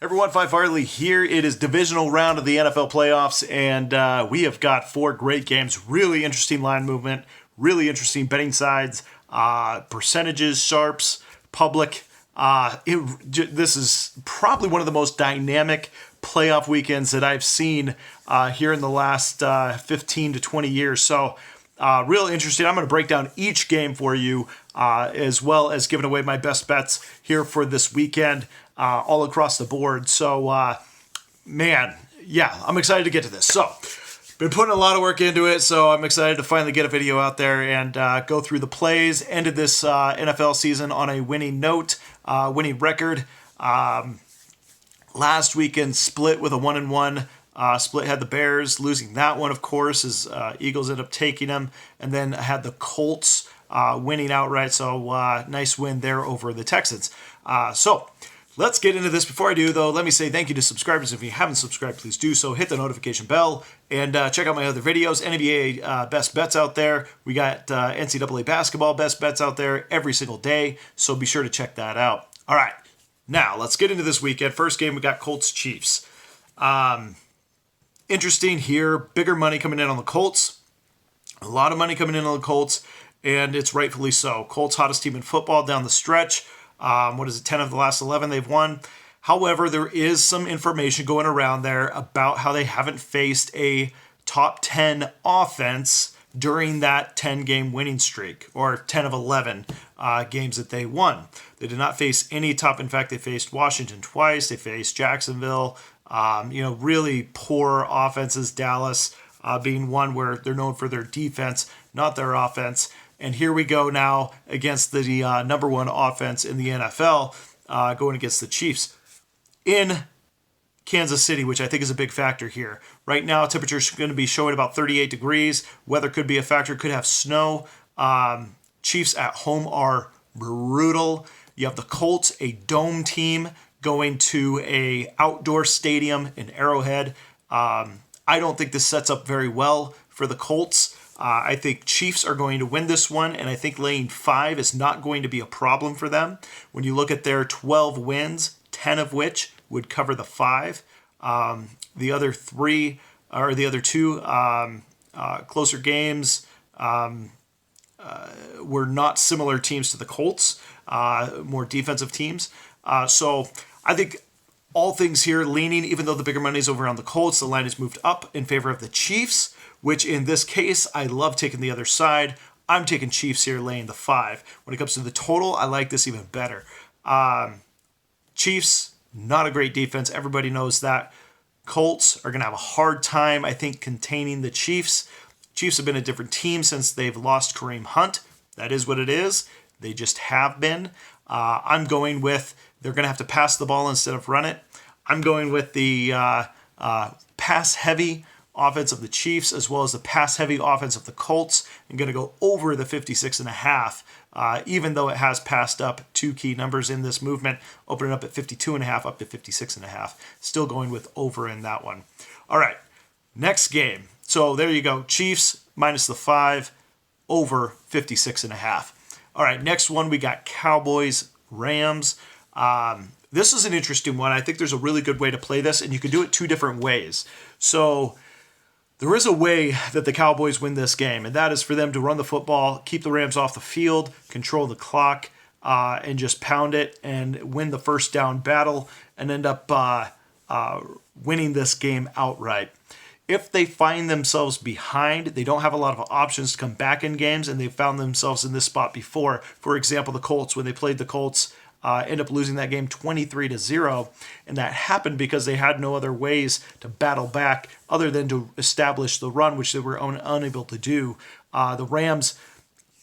Everyone, Phi Farley here. It is divisional round of the NFL playoffs, and we have got four great games. Really interesting line movement, really interesting betting sides, percentages, sharps, public. This is probably one of the most dynamic playoff weekends that I've seen here in the last 15 to 20 years. So, real interesting. I'm going to break down each game for you, as well as giving away my best bets here for this weekend. All across the board. So, man, yeah, I'm excited to get to this. So, been putting a lot of work into it, so I'm excited to finally get a video out there and go through the plays. Ended this NFL season on a winning note, winning record. Last weekend split with a 1-1. Split had the Bears losing that one, of course, as Eagles ended up taking them, and then had the Colts winning outright. So, nice win there over the Texans. Let's get into this. Before I do, though, let me say thank you to subscribers. If you haven't subscribed, please do so. Hit the notification bell and check out my other videos. NBA best bets out there. We got NCAA basketball best bets out there every single day, so be sure to check that out. All right, now let's get into this weekend. First game, we got Colts-Chiefs. Interesting here. Bigger money coming in on the Colts. A lot of money coming in on the Colts, and it's rightfully so. Colts, hottest team in football down the stretch. 10 of the last 11 they've won. However, there is some information going around there about how they haven't faced a top 10 offense during that 10-game winning streak, or 10 of 11 games that they won. They did not face any top. In fact, they faced Washington twice. They faced Jacksonville. Really poor offenses. Dallas being one where they're known for their defense, not their offense. And here we go now against the number one offense in the NFL, going against the Chiefs in Kansas City, which I think is a big factor here. Right now, temperature's going to be showing about 38 degrees. Weather could be a factor, could have snow. Chiefs at home are brutal. You have the Colts, a dome team, going to a outdoor stadium in Arrowhead. I don't think this sets up very well for the Colts. I think Chiefs are going to win this one, and I think laying 5 is not going to be a problem for them. When you look at their 12 wins, 10 of which would cover the 5. The other 3, or the other 2 closer games were not similar teams to the Colts, more defensive teams. So I think all things here leaning, even though the bigger money is over on the Colts, the line has moved up in favor of the Chiefs, which in this case, I love taking the other side. I'm taking Chiefs here, laying the 5. When it comes to the total, I like this even better. Chiefs, not a great defense. Everybody knows that. Colts are going to have a hard time, I think, containing the Chiefs. Chiefs have been a different team since they've lost Kareem Hunt. That is what it is. They just have been. I'm going with they're going to have to pass the ball instead of run it. I'm going with the pass-heavy offense of the Chiefs, as well as the pass-heavy offense of the Colts. I'm going to go over the 56.5, even though it has passed up 2 key numbers in this movement, opening up at 52.5 up to 56.5. Still going with over in that one. All right, next game. So there you go. Chiefs minus the 5, over 56.5. All right, next one we got Cowboys-Rams. This is an interesting one. I think there's a really good way to play this, and you can do it 2 different ways. So there is a way that the Cowboys win this game, and that is for them to run the football, keep the Rams off the field, control the clock, and just pound it and win the first down battle and end up winning this game outright. If they find themselves behind, they don't have a lot of options to come back in games, and they've found themselves in this spot before. For example, the Colts, when they played the Colts, end up losing that game 23-0, and that happened because they had no other ways to battle back other than to establish the run, which they were unable to do. The Rams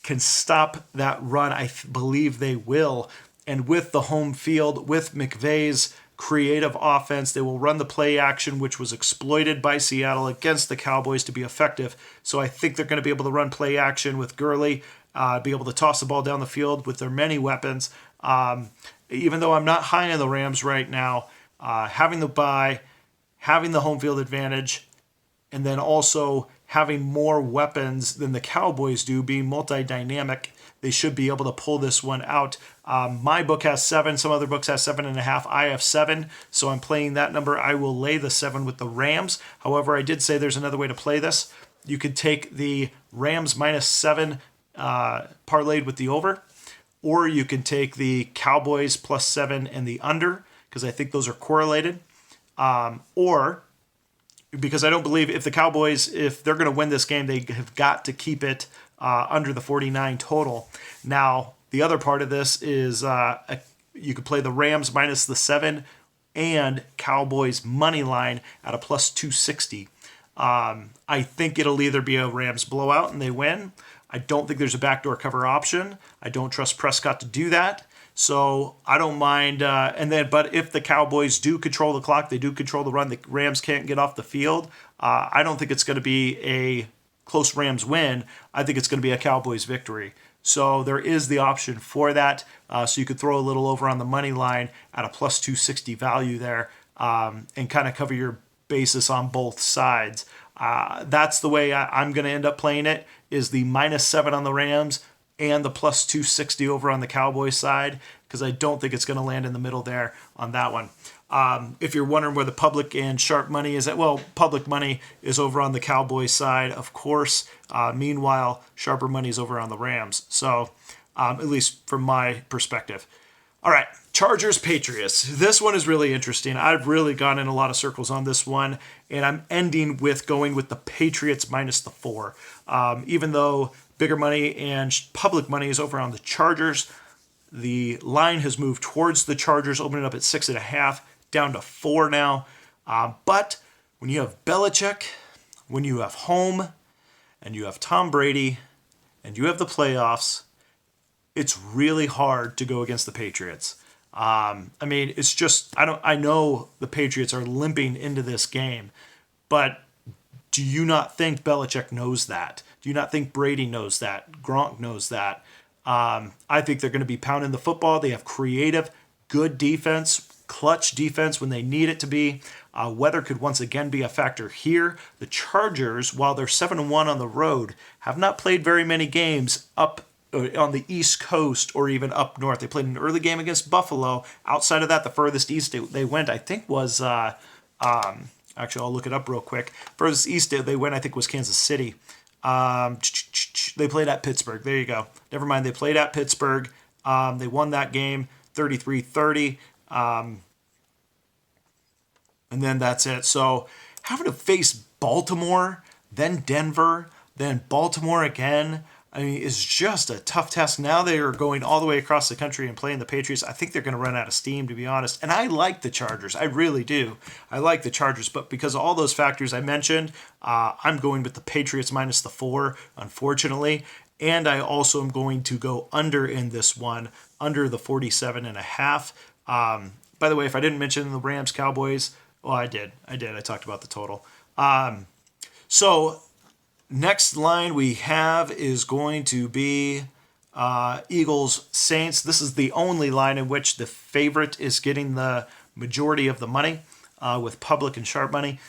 can stop that run. I believe they will, and with the home field, with McVay's creative offense, they will run the play action, which was exploited by Seattle against the Cowboys to be effective. So I think they're going to be able to run play action with Gurley, be able to toss the ball down the field with their many weapons. Even though I'm not high on the Rams right now, having the bye, having the home field advantage, and then also having more weapons than the Cowboys do, being multi-dynamic, they should be able to pull this one out. My book has 7. Some other books have 7.5. I have 7, so I'm playing that number. I will lay the 7 with the Rams. However, I did say there's another way to play this. You could take the Rams minus 7 parlayed with the over, or you can take the Cowboys plus 7 and the under, because I think those are correlated. Or because I don't believe if the Cowboys, if they're going to win this game, they have got to keep it under the 49 total. Now, the other part of this is you could play the Rams minus the 7 and Cowboys money line at a plus 260. I think it'll either be a Rams blowout and they win. I don't think there's a backdoor cover option. I don't trust Prescott to do that. So I don't mind. But if the Cowboys do control the clock, they do control the run, the Rams can't get off the field. I don't think it's going to be a close Rams win. I think it's going to be a Cowboys victory. So there is the option for that. So you could throw a little over on the money line at a plus 260 value there and kind of cover your basis on both sides. That's the way I'm going to end up playing it, is the minus 7 on the Rams and the plus 260 over on the Cowboys side, because I don't think it's going to land in the middle there on that one. If you're wondering where the public and sharp money is at, well, public money is over on the Cowboys side, of course. Meanwhile, sharper money is over on the Rams. So, at least from my perspective. All right, Chargers, Patriots. This one is really interesting. I've really gone in a lot of circles on this one, and I'm ending with going with the Patriots minus the 4. Even though bigger money and public money is over on the Chargers, the line has moved towards the Chargers, opening up at 6.5, down to 4 now. But when you have Belichick, when you have home, and you have Tom Brady, and you have the playoffs, it's really hard to go against the Patriots. It's just, I know the Patriots are limping into this game, but do you not think Belichick knows that? Do you not think Brady knows that? Gronk knows that? I think they're going to be pounding the football. They have creative, good defense, clutch defense when they need it to be. Weather could once again be a factor here. The Chargers, while they're 7-1 on the road, have not played very many games up on the East Coast or even up north. They played an early game against Buffalo. Outside of that, the furthest east they went, I think, was actually, I'll look it up real quick. Furthest east they went, I think, was Kansas City. They played at Pittsburgh. There you go. Never mind. They played at Pittsburgh. They won that game 33-30. And then that's it. So having to face Baltimore, then Denver, then Baltimore again, it's just a tough task. Now they are going all the way across the country and playing the Patriots. I think they're going to run out of steam, to be honest. And I like the Chargers. I really do. I like the Chargers. But because of all those factors I mentioned, I'm going with the Patriots minus the 4, unfortunately. And I also am going to go under in this one, under the 47.5. By the way, if I didn't mention the Rams Cowboys, well, I did. I talked about the total. So next line we have is going to be Eagles Saints. This is the only line in which the favorite is getting the majority of the money with public and sharp money.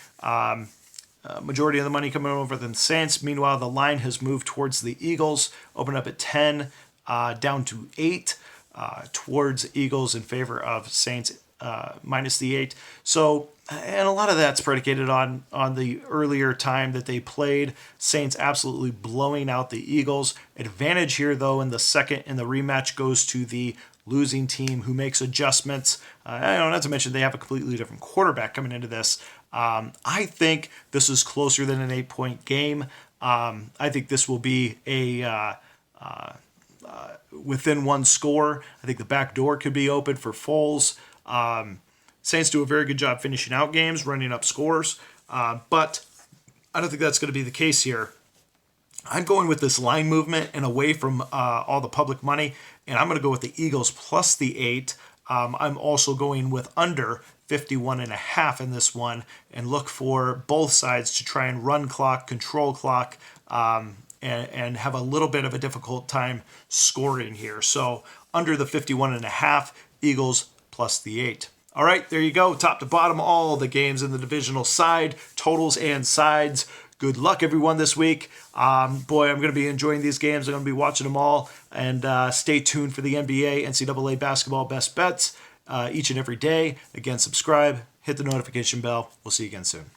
Majority of the money coming over than the Saints. Meanwhile, the line has moved towards the Eagles, opened up at 10, down to 8, towards Eagles in favor of Saints minus the 8. So, and a lot of that's predicated on the earlier time that they played. Saints absolutely blowing out the Eagles. Advantage here, though, in the second, in the rematch goes to the losing team who makes adjustments. Not to mention they have a completely different quarterback coming into this. I think this is closer than an 8-point game. I think this will be a within one score. I think the back door could be open for Foles. Saints do a very good job finishing out games, running up scores, but I don't think that's going to be the case here. I'm going with this line movement and away from all the public money, and I'm going to go with the Eagles plus the 8. I'm also going with under 51.5 in this one and look for both sides to try and run clock, control clock, and have a little bit of a difficult time scoring here. So under the 51.5, Eagles plus the 8. All right, there you go. Top to bottom, all the games in the divisional side, totals and sides. Good luck, everyone, this week. Boy, I'm going to be enjoying these games. I'm going to be watching them all. And stay tuned for the NBA, NCAA basketball best bets each and every day. Again, subscribe, hit the notification bell. We'll see you again soon.